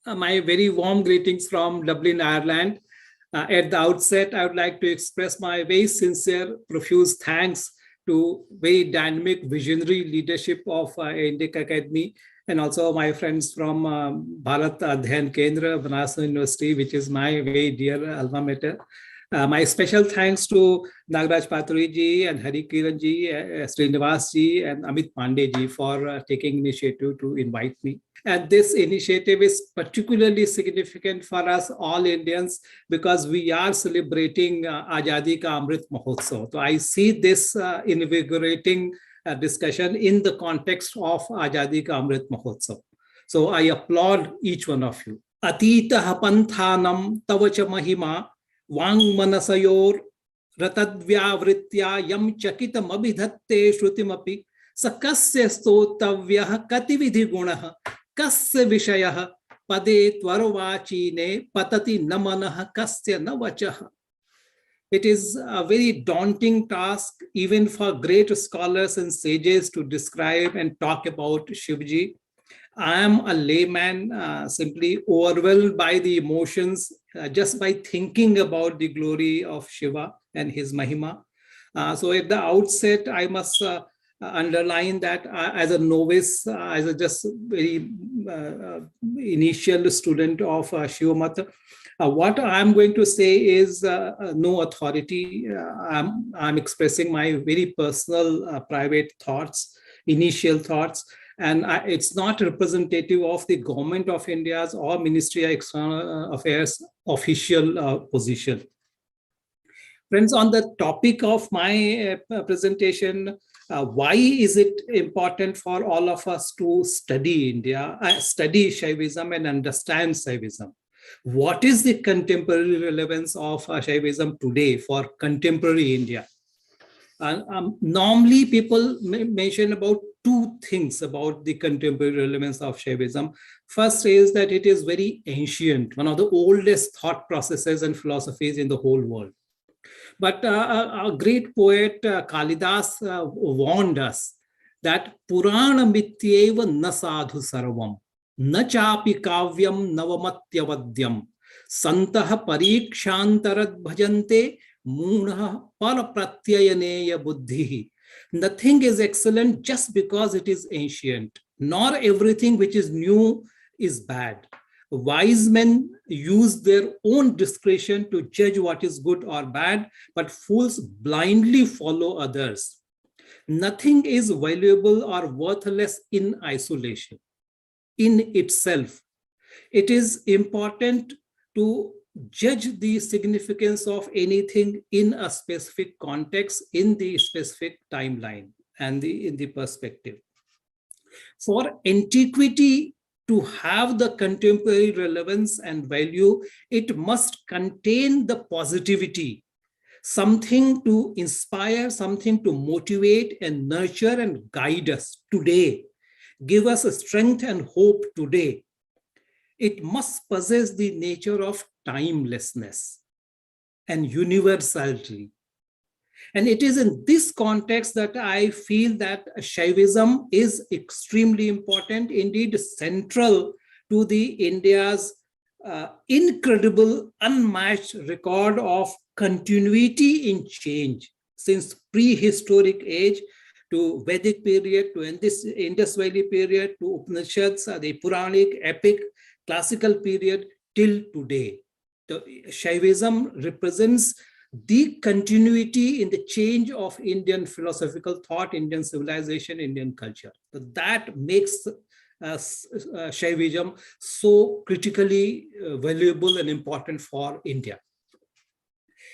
My very warm greetings from Dublin, Ireland. At the outset, I would like to express my very sincere, profuse thanks to very dynamic, visionary leadership of INDIC Academy, and also my friends from Bharat, Adhyayan, Kendra, Banaras University, which is my very dear alma mater. My special thanks to Nagaraj Paturi ji and Hari Kiran ji, Srinivas ji, and Amit Pandey ji for taking initiative to invite me. And this initiative is particularly significant for us all Indians because we are celebrating Azadi ka Amrit Mahotsav. So I see this invigorating discussion in the context of Azadi ka Amrit Mahotsav. So I applaud each one of you. Atita panthanam tavacha mahima Vang manasayor ratadvyavritya yam chakitam abhidhatte shrutimapi sakasya stotavyah katividhi gunaha kasya vishayah pade tvarvachine patati namanah kasya navachah. It is a very daunting task even for great scholars and sages to describe and talk about Shivji. I am a layman, simply overwhelmed by the emotions just by thinking about the glory of Shiva and his Mahima. So at the outset, I must underline that as a novice, as a just very initial student of Shiva Mata, what I'm going to say is no authority. I'm expressing my very personal, private thoughts, initial thoughts. And it's not representative of the government of India's or Ministry of External Affairs official position. Friends, on the topic of my presentation, why is it important for all of us to study India, study Shaivism and understand Shaivism? What is the contemporary relevance of Shaivism today for contemporary India? Normally, people mention about two things about the contemporary relevance of Shaivism. First is that it is very ancient, one of the oldest thought processes and philosophies in the whole world. But a great poet, Kalidas, warned us that Purana mityeva na sadhu sarvam, na chapi kavyam navamatyavadyam, santah parikshantarad bhajante, Munah parapratyayaneya buddhi. Nothing is excellent just because it is ancient, nor everything which is new is bad. Wise men use their own discretion to judge what is good or bad, but fools blindly follow others. Nothing is valuable or worthless in isolation, in itself. It is important to judge the significance of anything in a specific context, in the specific timeline and in the perspective. For antiquity to have the contemporary relevance and value, it must contain the positivity, something to inspire, something to motivate and nurture and guide us today, give us a strength and hope today. It must possess the nature of timelessness and universality. And it is in this context that I feel that Shaivism is extremely important, indeed central to the India's incredible, unmatched record of continuity in change since prehistoric age to Vedic period, to Indus Valley period, to Upanishads, the Puranic, epic, classical period till today. The Shaivism represents the continuity in the change of Indian philosophical thought, Indian civilization, Indian culture. So that makes Shaivism so critically valuable and important for India.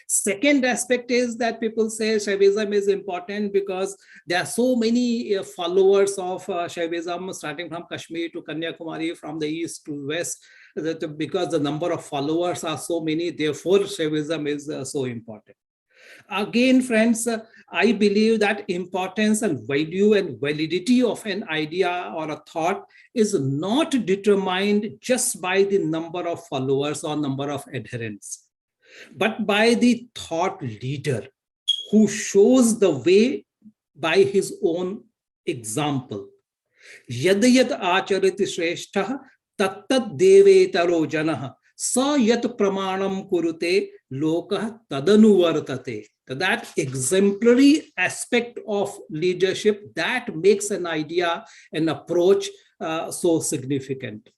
Second aspect is that people say Shaivism is important because there are so many followers of Shaivism, starting from Kashmir to Kanyakumari, from the east to west, that because the number of followers are so many, therefore Shaivism is so important. Again, friends, I believe that importance and value and validity of an idea or a thought is not determined just by the number of followers or number of adherents, but by the thought leader who shows the way by his own example. Yad yad achariti shrestha tattat devetaro janah sa yat pramanam kurute lokah tadanu vartate. That exemplary aspect of leadership that makes an idea, an approach so significant.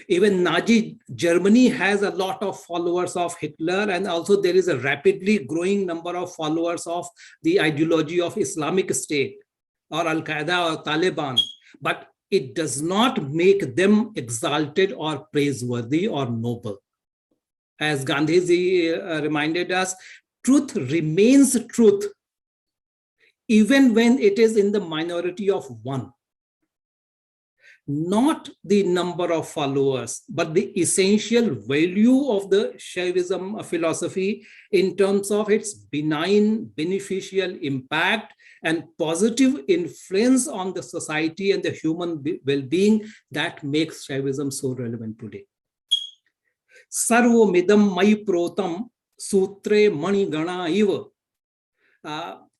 Even Nazi Germany has a lot of followers of Hitler, and also there is a rapidly growing number of followers of the ideology of Islamic State or Al-Qaeda or Taliban. But it does not make them exalted or praiseworthy or noble. As Gandhiji reminded us, truth remains truth, even when it is in the minority of one. Not the number of followers, but the essential value of the Shaivism philosophy in terms of its benign, beneficial impact and positive influence on the society and the human well-being that makes Shaivism so relevant today. Sarvo midam mai protam sutre mani gana iva.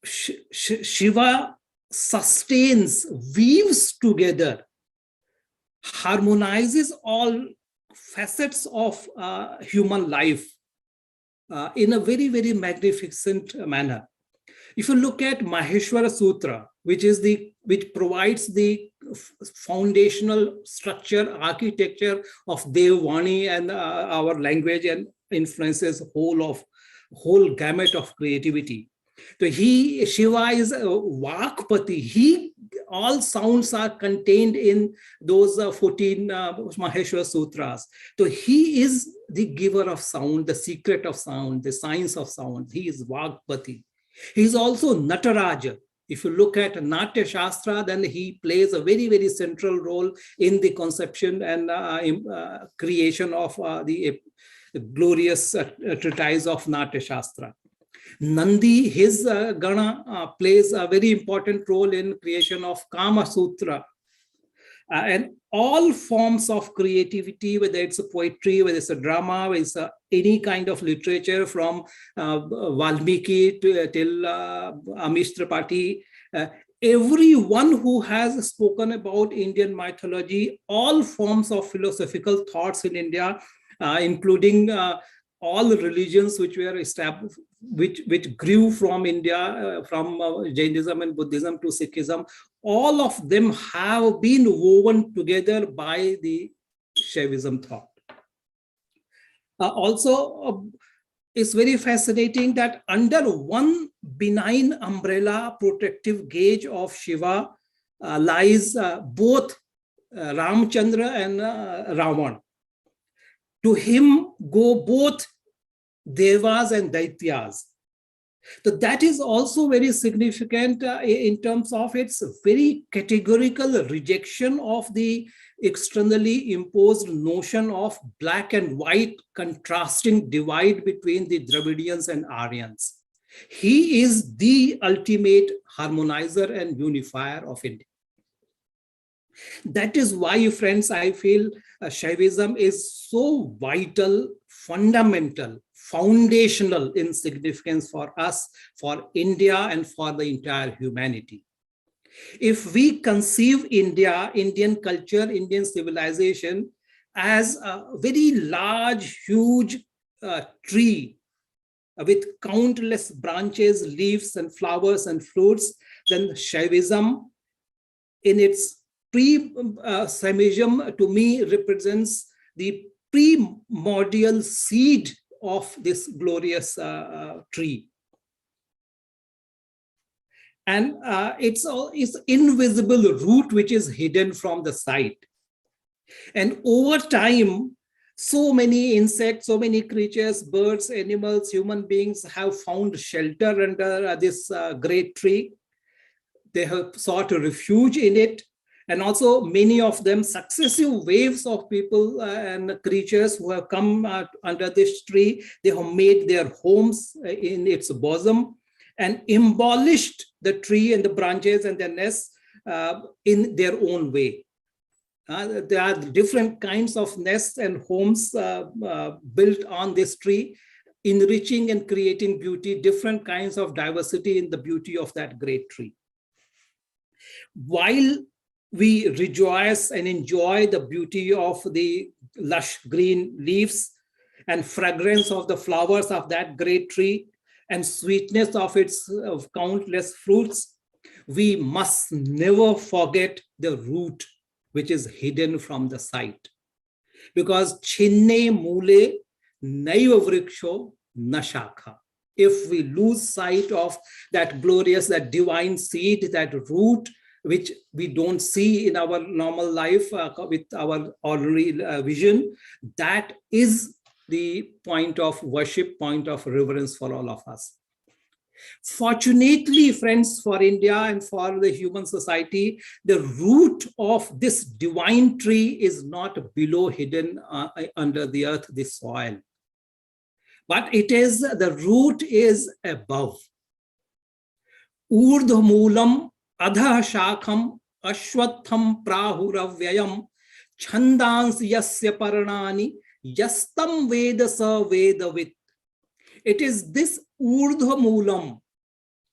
Shiva sustains, weaves together, harmonizes all facets of human life in a very, very magnificent manner. If you look at Maheshwara Sutra, which provides the foundational structure, architecture of Devvani and our language, and influences whole gamut of creativity. So Shiva is Vakpati. All sounds are contained in those 14 Maheshwara Sutras. So he is the giver of sound, the secret of sound, the science of sound. He is Vakpati. He is also Nataraja. If you look at Natya Shastra, then he plays a very, very central role in the conception and creation of the glorious treatise of Natya Shastra. Nandi, his Gana, plays a very important role in creation of Kama Sutra. And all forms of creativity, whether it's a poetry, whether it's a drama, whether it's any kind of literature from Valmiki till Amish Tripathi, everyone who has spoken about Indian mythology, all forms of philosophical thoughts in India, including all religions which were established, which grew from India, from Jainism and Buddhism to Sikhism, all of them have been woven together by the Shaivism thought. Also, it's very fascinating that under one benign umbrella protective gauge of Shiva lies both Ramchandra and Ravan. To him go both Devas and Daityas. So that is also very significant in terms of its very categorical rejection of the externally imposed notion of black and white contrasting divide between the Dravidians and Aryans. He is the ultimate harmonizer and unifier of India. That is why, friends, I feel Shaivism is so vital, fundamental, foundational in significance for us, for India, and for the entire humanity. If we conceive India, Indian culture, Indian civilization as a very large, huge tree with countless branches, leaves, and flowers and fruits, then Shaivism in its pre-Samism to me represents the primordial seed of this glorious tree. And it's invisible root which is hidden from the sight. And over time, so many insects, so many creatures, birds, animals, human beings have found shelter under this great tree. They have sought a refuge in it. And also many of them, successive waves of people and creatures who have come under this tree, they have made their homes in its bosom and embellished the tree and the branches and the nests in their own way. There are different kinds of nests and homes built on this tree, enriching and creating beauty, different kinds of diversity in the beauty of that great tree. While We rejoice and enjoy the beauty of the lush green leaves and fragrance of the flowers of that great tree and sweetness of its countless fruits. We must never forget the root which is hidden from the sight. Because chinne mule naiva vriksho nashakha. If we lose sight of that glorious, that divine seed, that root, which we don't see in our normal life with our ordinary vision, that is the point of worship, point of reverence for all of us. Fortunately, friends, for India and for the human society, the root of this divine tree is not below, hidden under the earth, the soil. But it is, the root is above. Urdhmulam adha shakham ashwatham prahuravyayam chandans yasya paranani yastam veda sa vedavit. It is this urdhmulam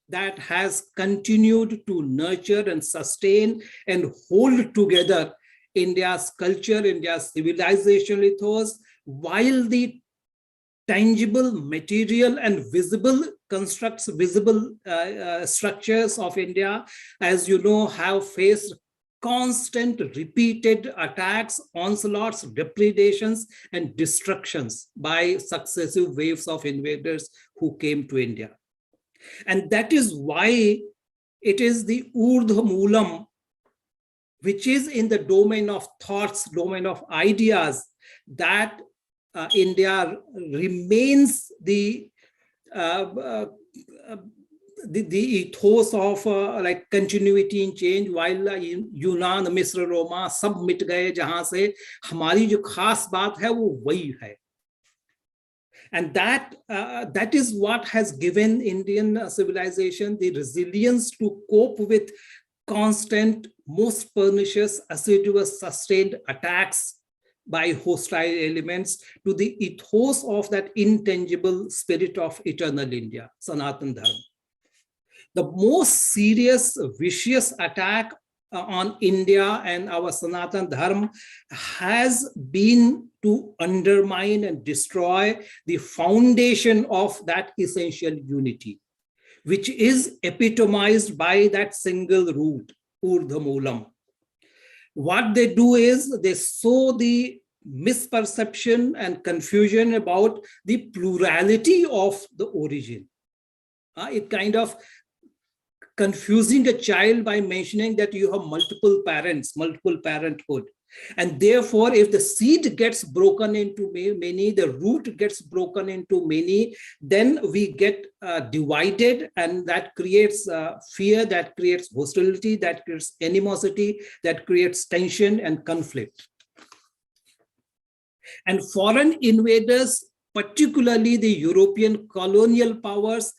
that has continued to nurture and sustain and hold together India's culture, India's civilization ethos, while the tangible, material, and visible constructs, visible structures of India, as you know, have faced constant, repeated attacks, onslaughts, depredations, and destructions by successive waves of invaders who came to India. And that is why it is the Urdhva Moolam, which is in the domain of thoughts, domain of ideas, that India remains the ethos of like continuity in change, while यूनान, मिस्र, रोमा सब मिट गए, जहां से हमारी जो खास बात है वो वही है. And that is what has given Indian civilization the resilience to cope with constant, most pernicious, assiduous, sustained attacks by hostile elements to the ethos of that intangible spirit of eternal India, Sanatan Dharma. The most serious, vicious attack on India and our Sanatan Dharma has been to undermine and destroy the foundation of that essential unity, which is epitomized by that single root, Urdhva Moolam. What they do is they sow the misperception and confusion about the plurality of the origin. It kind of confusing a child by mentioning that you have multiple parents, multiple parenthood. And therefore, if the seed gets broken into many, the root gets broken into many, then we get divided, and that creates fear, that creates hostility, that creates animosity, that creates tension and conflict. And foreign invaders, particularly the European colonial powers,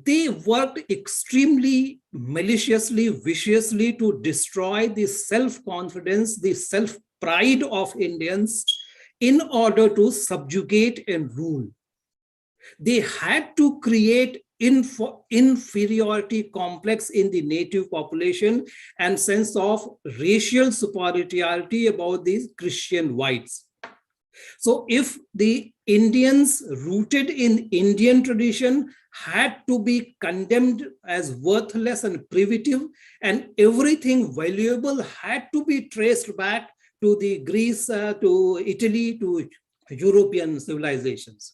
they worked extremely maliciously, viciously to destroy the self-confidence, the self-pride of Indians in order to subjugate and rule. They had to create inferiority complex in the native population and sense of racial superiority about these Christian whites. So if the Indians rooted in Indian tradition had to be condemned as worthless and primitive, and everything valuable had to be traced back to the Greece, to Italy, to European civilizations.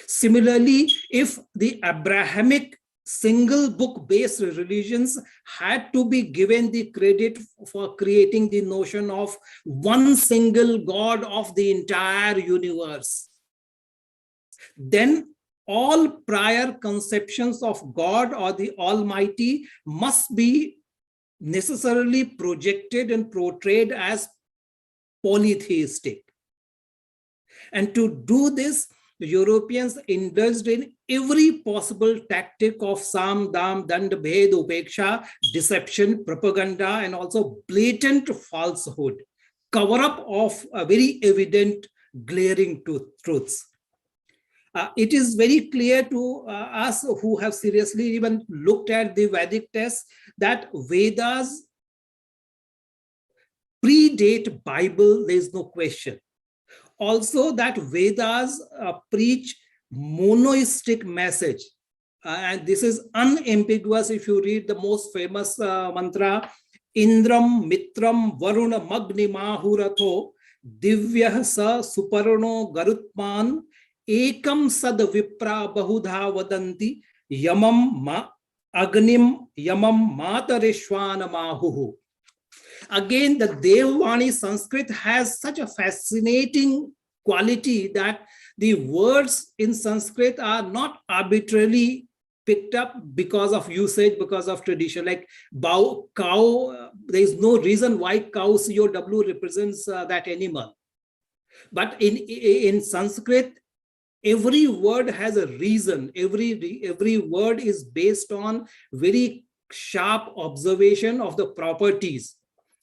Similarly, if the Abrahamic single book based religions had to be given the credit for creating the notion of one single God of the entire universe, then all prior conceptions of God or the Almighty must be necessarily projected and portrayed as polytheistic. And to do this, the Europeans indulged in every possible tactic of Sam, Dam, Dand, Bhed, Upeksha, deception, propaganda, and also blatant falsehood, cover up of very evident, glaring truths. It is very clear to us who have seriously even looked at the Vedic texts that Vedas predate Bible, there is no question. Also that Vedas preach monoistic message. And this is unambiguous if you read the most famous mantra, Indram Mitram Varuna Magni Mahuratho Divyah Sa Suparno Garutman Ekam Sad Vipra Bahudha Vadanti Yamam Ma Agnim Yamam Matarishwana Mahuhu. Again, the Devvani Sanskrit has such a fascinating quality that the words in Sanskrit are not arbitrarily picked up because of usage, because of tradition. Like cow, there is no reason why cow, C-O-W, represents that animal. But in Sanskrit, every word has a reason. Every word is based on very sharp observation of the properties.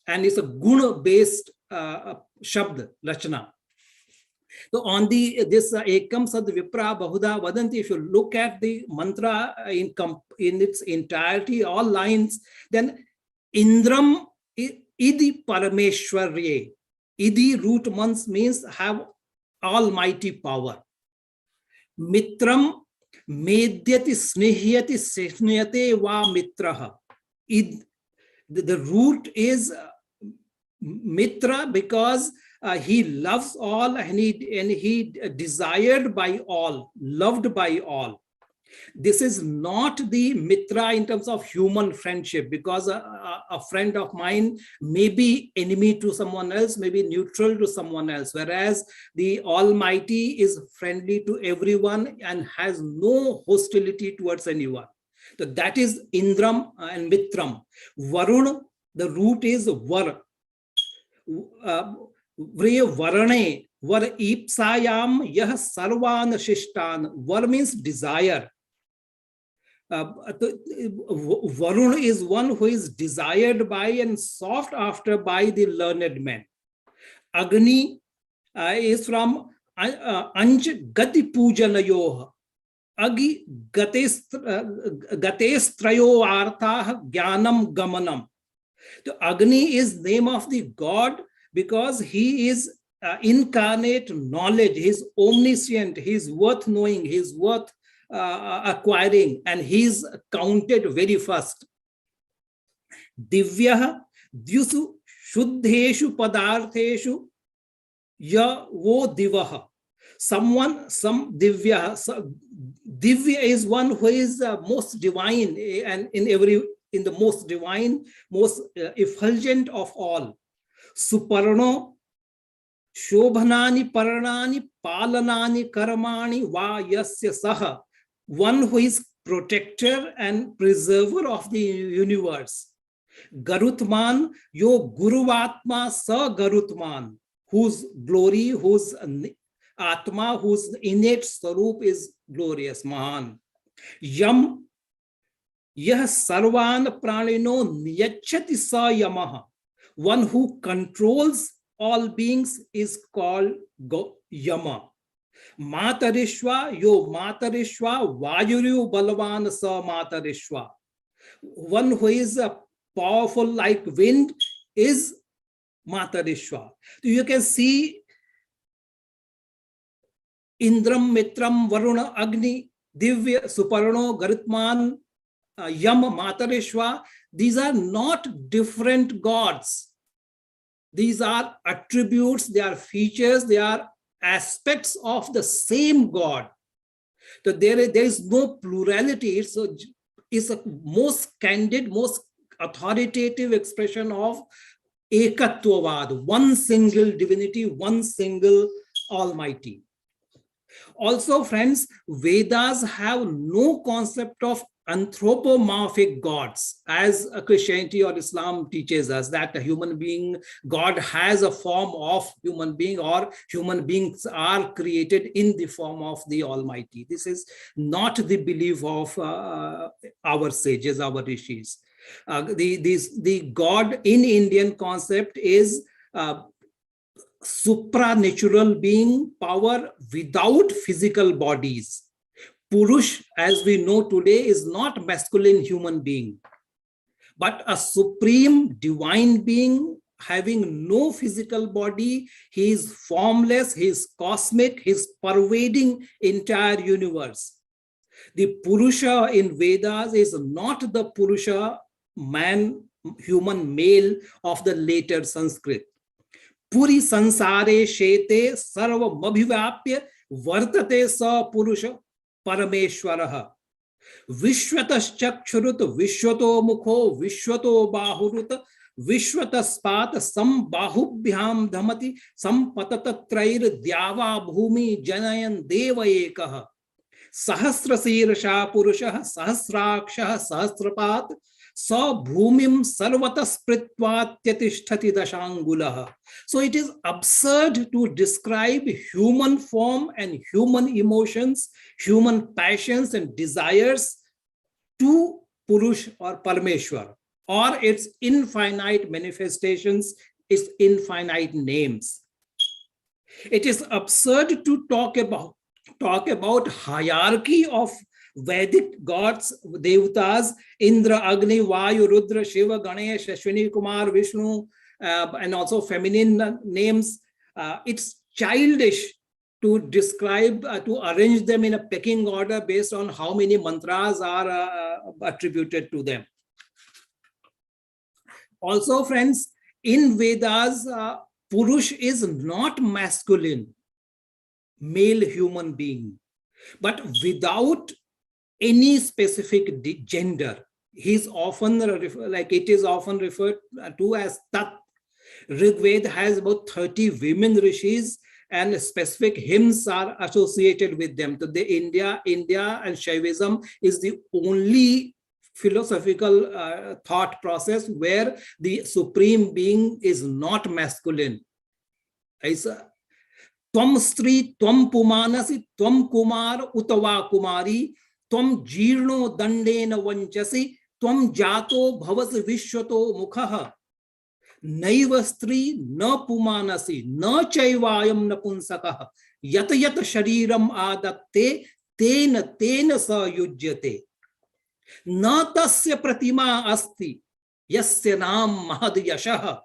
And it's a guna-based shabd, rachana. So on this Ekam Sad Vipra Bahuda Vadanti, if you look at the mantra in its entirety, all lines, then Indram Idi Parameshwarye. Idi root months means have almighty power. Mitram Medyati Snehyati Snehyate Va Mitraha. The root is Mitra because he loves all and he desired by all, loved by all. This is not the Mitra in terms of human friendship, because a friend of mine may be enemy to someone else, may be neutral to someone else, whereas the Almighty is friendly to everyone and has no hostility towards anyone. So that is Indram and Mitram. Varun, the root is Var. Varane, Var Ipsayam Yah Sarvan Shishtan. Var means desire. Varun is one who is desired by and sought after by the learned men. Agni is from Anj Gati Pujanayoh. Agi Gatestrayo Artha Jnanam Gamanam. The Agni is name of the God because he is incarnate knowledge, he is omniscient, he is worth knowing, he is worth acquiring, and he is counted very first. Divya Dyusu Shuddheshu Padartheshu Ya Vo Divaha. Some Divya. Divya is one who is most divine and in the most divine, most effulgent of all. Suparno, Shobhanani Paranani, Palanani Karamani, Va Yasya Saha. One who is protector and preserver of the universe. Garutman, Yo Guruvatma Sa Garutman, whose glory, whose Atma, whose innate Sarup is glorious, Mahan. Yam, Yah Sarvan Pranino Niyachati Sa Yamaha. One who controls all beings is called Yama. Matarishwa, Yo Matarishwa, Vajuryu Balavan Sa Matarishwa. One who is powerful like wind is Matarishwa. So you can see Indram, Mitram, Varuna, Agni, Divya, Suparno, Garutman, Yam, Matarishwa. These are not different gods. These are attributes, they are features, they are aspects of the same God. So there is no plurality. It's a most candid, most authoritative expression of Ekatvavad, one single divinity, one single Almighty. Also, friends, Vedas have no concept of anthropomorphic gods, as Christianity or Islam teaches us that a human being, God has a form of human being, or human beings are created in the form of the Almighty. This is not the belief of our sages, our rishis. The God in Indian concept is supranatural being, power without physical bodies. Purush, as we know today, is not masculine human being, but a supreme divine being having no physical body. He is formless, he is cosmic, he is pervading entire universe. The Purusha in Vedas is not the Purusha, man, human male of the later Sanskrit. Puri sansare shete sarva mabhivapya vartate sa Purusha parameshwaraha. Vishwatas chakshurut vishwato mukho vishwato bahurut vishwataspat sambahubhyam dhamati sampatatatrair dyava bhumi janayan deva ekah. Sahasrasirasha Purushah Sahasrakshah Sahasrapat Sa Bhumim Sarvataspritvatyatishthati Dashangulah. So it is absurd to describe human form and human emotions, human passions and desires to Purush or Parameshwar, or its infinite manifestations, its infinite names. It is absurd to talk about hierarchy of Vedic gods, Devatas, Indra, Agni, Vayu, Rudra, Shiva, Ganesh, Ashwini, Kumar, Vishnu, and also feminine names. It's childish to describe, to arrange them in a pecking order based on how many mantras are attributed to them. Also, friends, in Vedas, Purush is not masculine, male human being, but without any specific gender. He's often it is often referred to as Tat. Rig Veda has about 30 women rishis, and specific hymns are associated with them. So the India and Shaivism is the only philosophical thought process where the supreme being is not masculine. Tvam Stri, Tvam Pumanasi, Tvam Kumar, Utava Kumari, Tvam Jirno Dandena Vanchasi, Tvam Jato Bhavas Vishwato Mukhaha, Naiva Stri, Na Pumanasi, Na Chaivayam Napunsakaha, Yata Yata Shariram Adatte, Tena Tena Sa Yujyate, Na Tasya Pratima Asti, Yasya Nam Mahad Yashaha.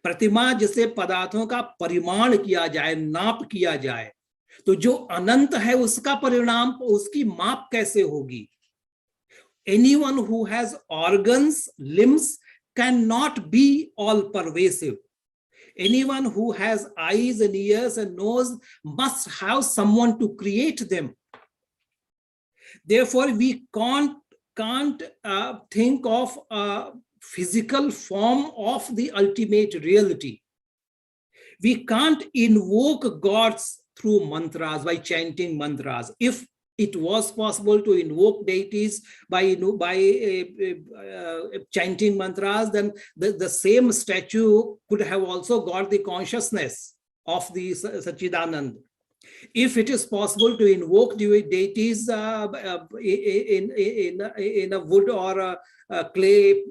प्रतिमा जिसे पदार्थों का परिमाण किया जाए, नाप किया जाए, तो जो अनंत है उसका परिणाम, उसकी माप कैसे होगी? Anyone who has organs, limbs cannot be all pervasive. Anyone who has eyes and ears and nose must have someone to create them. Therefore, we can't think of physical form of the ultimate reality. We can't invoke gods through mantras, by chanting mantras. If it was possible to invoke deities by chanting mantras, then the same statue could have also got the consciousness of the Sachidanand. If it is possible to invoke deities in a wood or a clay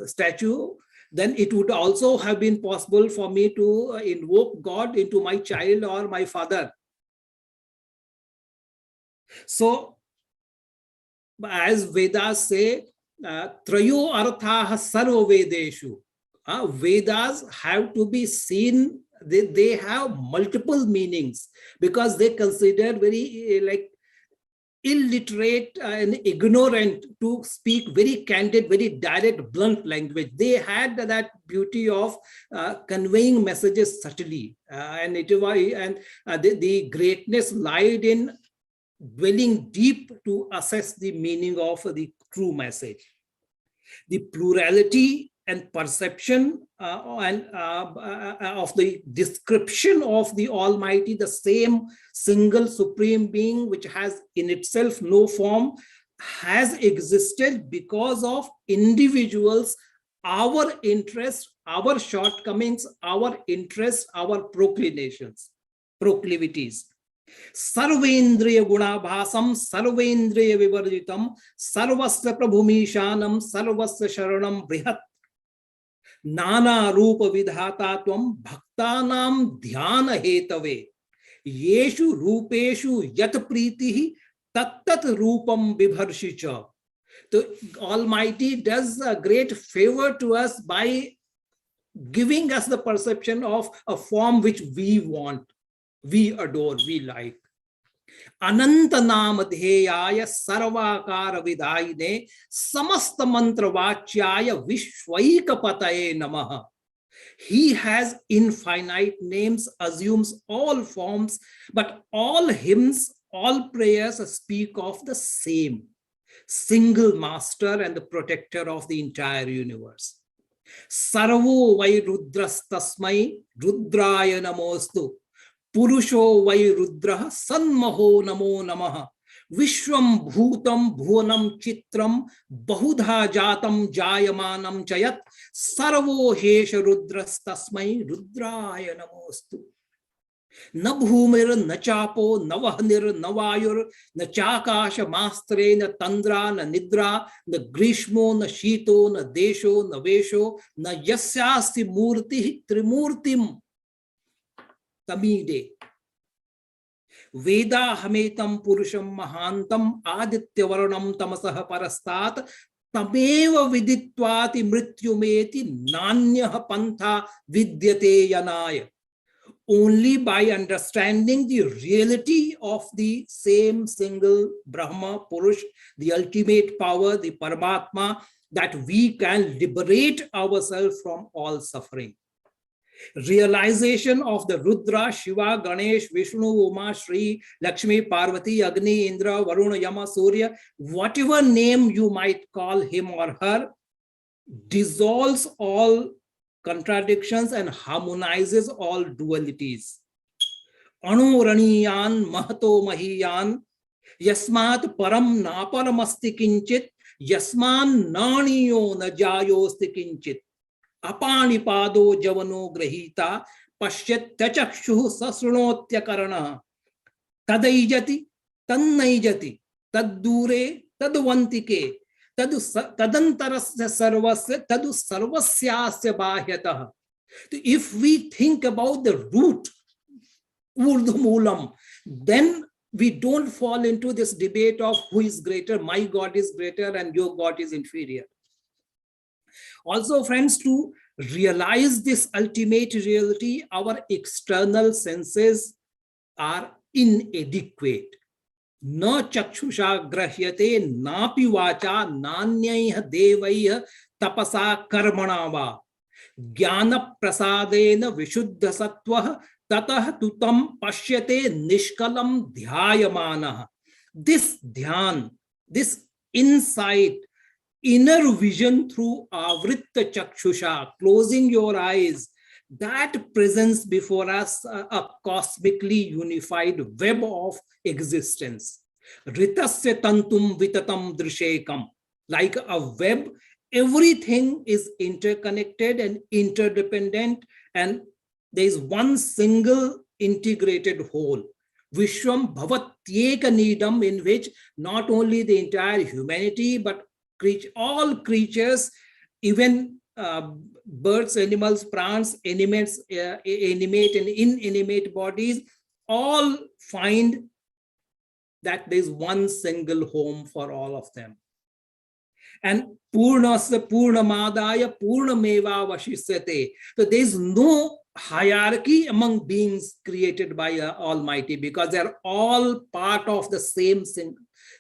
statue, then it would also have been possible for me to invoke God into my child or my father. So, as Vedas say, Trayo Arthaha Sarva Vedeshu. Vedas have to be seen, they have multiple meanings, because they consider very illiterate and ignorant to speak very candid, very direct, blunt language. They had that beauty of conveying messages subtly, and the greatness lied in dwelling deep to assess the meaning of the true message. The plurality and perception of the description of the Almighty, the same single supreme being which has in itself no form, has existed because of individuals, our interests, our shortcomings, our interests, our proclivities. Sarvendriya Gunabhasam, Sarvendriya Vivarjitam, Sarvasya Prabhumishanam, Sarvasya Sharanam Brihat. Nana Rupa Vidhata Tvam Bhaktanam Dhyana Hetave Yeshu Rupeshu Yat Pritihi Tattat Rupam Vibharshicha. The Almighty does a great favor to us by giving us the perception of a form which we want, we adore, we like. Ananta Nam Adhyaya Sarvakara Vidayine Samasta Mantra Vachyaya Vishwaika Pataye Namaha. He has infinite names, assumes all forms, but all hymns, all prayers speak of the same single master and the protector of the entire universe. Sarvo vai rudrastasmai rudraya namostu. Purusho vai rudraha sanmaho namo namaha. Vishwam bhutam bhuvanam chitram bahudha jatam jayamanam chayat. Sarvo hesha rudrastasmai rudraya namostu. Na bhumir, na chapo, na vahnir, na vayur, na chakasha mastre, na tandra, na nidra, na grishmo, na shito, na desho, na vesho, na yasyasti murti trimurtim tamide. Veda hametam purusham mahantam aditya varunam tamasah parastat tameva viditvati mrityumeti nanyah pantha vidyate yanaya. Only by understanding the reality of the same single Brahma, Purush, the ultimate power, the Paramatma, that we can liberate ourselves from all suffering. Realization of the Rudra, Shiva, Ganesh, Vishnu, Uma, Shri, Lakshmi, Parvati, Agni, Indra, Varuna, Yama, Surya, whatever name you might call him or her, dissolves all contradictions and harmonizes all dualities. Anu raniyan mahato mahiyan yasmat param naparamasti kinchit yasman naniyo najayosti kinchit apani pado javano grahita pashyat tachakshu sasrunotya karana tadaijati tannaijati taddure tadvantike tadantarasya sarvasya tadu sarvasyasya bahyatah. If we think about the root, urdhumulam, then we don't fall into this debate of who is greater, my God is greater and your God is inferior. Also, friends, to realize this ultimate reality, our external senses are inadequate. न चक्षुषा ग्रह्यते नापि वाचा नान्यैः देवैः तपसा कर्मणा वा ज्ञान प्रसादेन विशुद्ध सत्वः ततः तुतं पश्यते निष्कलं ध्यायमानः. This dhyan, this insight, inner vision through avritta chakshusha, closing your eyes, that presents before us a cosmically unified web of existence. Ritasya tantum vitatam drishekam. Like a web, everything is interconnected and interdependent, and there is one single integrated whole. Vishwam bhavatyeka needam, in which not only the entire humanity, but all creatures, even birds, animals, plants, animate and inanimate bodies, all find that there is one single home for all of them. And Purnasya Purnamadaya Purnameva Vashishyate. So there is no hierarchy among beings created by Almighty, because they are all part of the same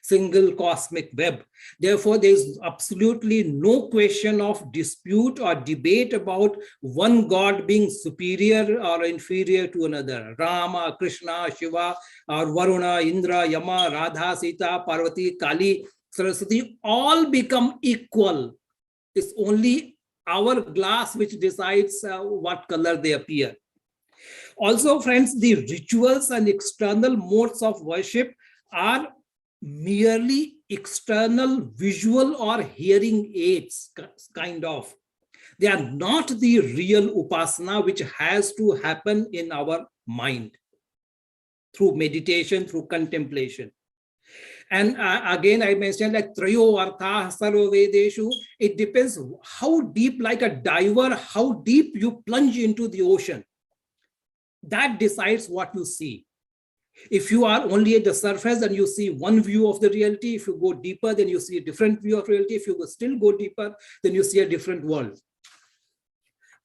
single cosmic web. Therefore, there is absolutely no question of dispute or debate about one God being superior or inferior to another. Rama, Krishna, Shiva, or Varuna, Indra, Yama, Radha, Sita, Parvati, Kali, Saraswati, all become equal. It's only our glass which decides what color they appear. Also, friends, the rituals and external modes of worship are merely external visual or hearing aids, kind of. They are not the real upasana which has to happen in our mind through meditation, through contemplation. And again, I mentioned like trayo artha sarva vedeshu. It depends how deep, like a diver, how deep you plunge into the ocean. That decides what you see. If you are only at the surface, then you see one view of the reality. If you go deeper, then you see a different view of reality. If you still go deeper, then you see a different world.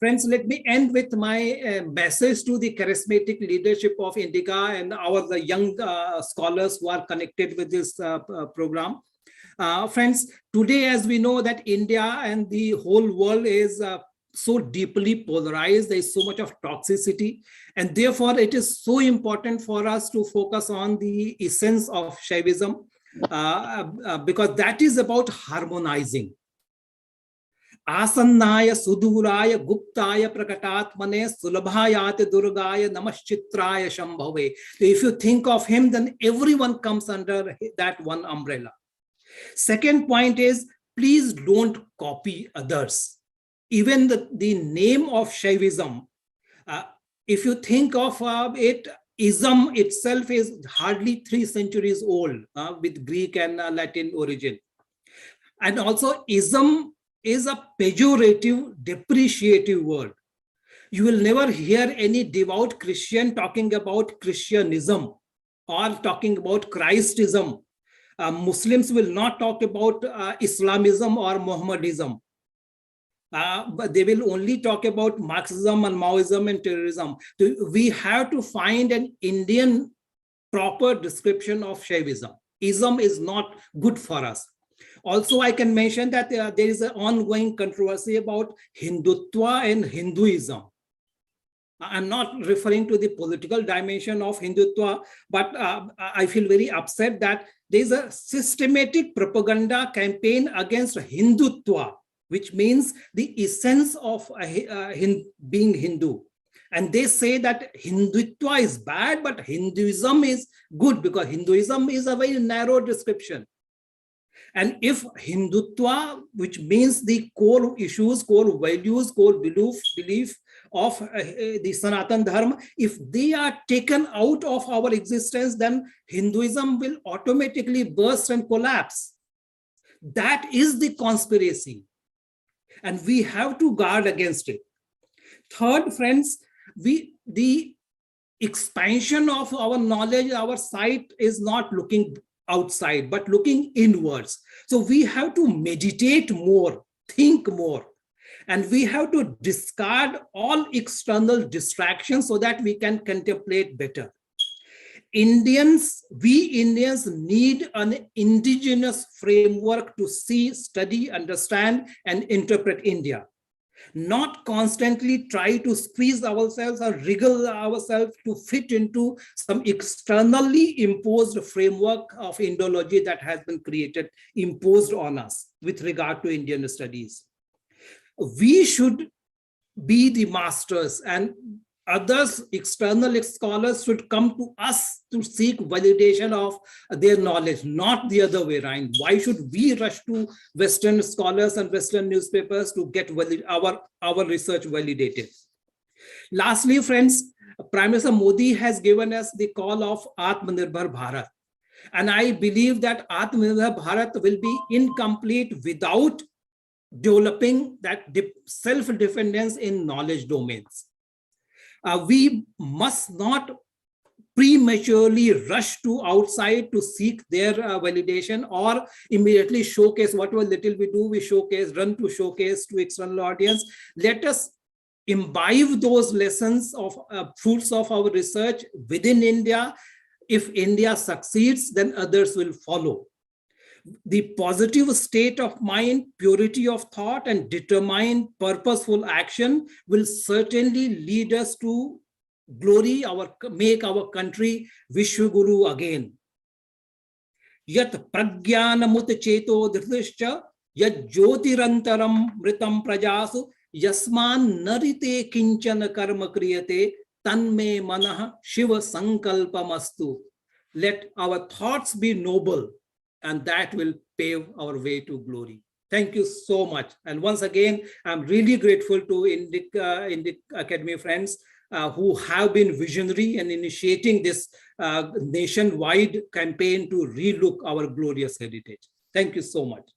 Friends, let me end with my message to the charismatic leadership of Indica and the young scholars who are connected with this program. Friends, today, as we know that India and the whole world is so deeply polarized, there is so much of toxicity, and therefore it is so important for us to focus on the essence of Shaivism, because that is about harmonizing. Asannaya suduraya guptaya prakatatmane sulabhayate durgaya namaschitraya shambhave. If you think of him, then everyone comes under that one umbrella. Second point is, please don't copy others. Even the name of Shaivism, if you think of it, ism itself is hardly 3 centuries old, with Greek and Latin origin. And also ism is a pejorative, depreciative word. You will never hear any devout Christian talking about Christianism or talking about Christism. Muslims will not talk about Islamism or Mohammedism. But they will only talk about Marxism and Maoism and terrorism. So we have to find an Indian proper description of Shaivism. Ism is not good for us. Also, I can mention that there is an ongoing controversy about Hindutva and Hinduism. I'm not referring to the political dimension of Hindutva, but I feel very upset that there is a systematic propaganda campaign against Hindutva, which means the essence of being Hindu. And they say that Hindutva is bad, but Hinduism is good, because Hinduism is a very narrow description. And if Hindutva, which means the core issues, core values, core belief of the Sanatan Dharma, if they are taken out of our existence, then Hinduism will automatically burst and collapse. That is the conspiracy, and we have to guard against it. Third, friends, the expansion of our knowledge, our sight is not looking outside, but looking inwards. So we have to meditate more, think more, and we have to discard all external distractions so that we can contemplate better. We Indians need an indigenous framework to see, study, understand, and interpret India. Not constantly try to squeeze ourselves or wriggle ourselves to fit into some externally imposed framework of Indology that has been created, imposed on us with regard to Indian studies. We should be the masters, and others, external scholars, should come to us to seek validation of their knowledge, not the other way around. Why should we rush to Western scholars and Western newspapers to get our research validated? Lastly, friends, Prime Minister Modi has given us the call of Atmanirbhar Bharat. And I believe that Atmanirbhar Bharat will be incomplete without developing that self-dependence in knowledge domains. We must not prematurely rush to outside to seek their validation, or immediately showcase whatever little we do, we run to showcase to external audience. Let us imbibe those lessons of fruits of our research within India. If India succeeds, then others will follow. The positive state of mind, purity of thought, and determined purposeful action will certainly lead us to glory, make our country Vishwaguru again. Yat pragyanamut cheto dhritischa yat jyotirantaram mritam prajasu yasman narite kinchana karma kriyate tanme manah shiva sankalpamastu. Let our thoughts be noble, and that will pave our way to glory. Thank you so much. And once again, I'm really grateful to INDIC Academy friends who have been visionary in initiating this nationwide campaign to relook our glorious heritage. Thank you so much.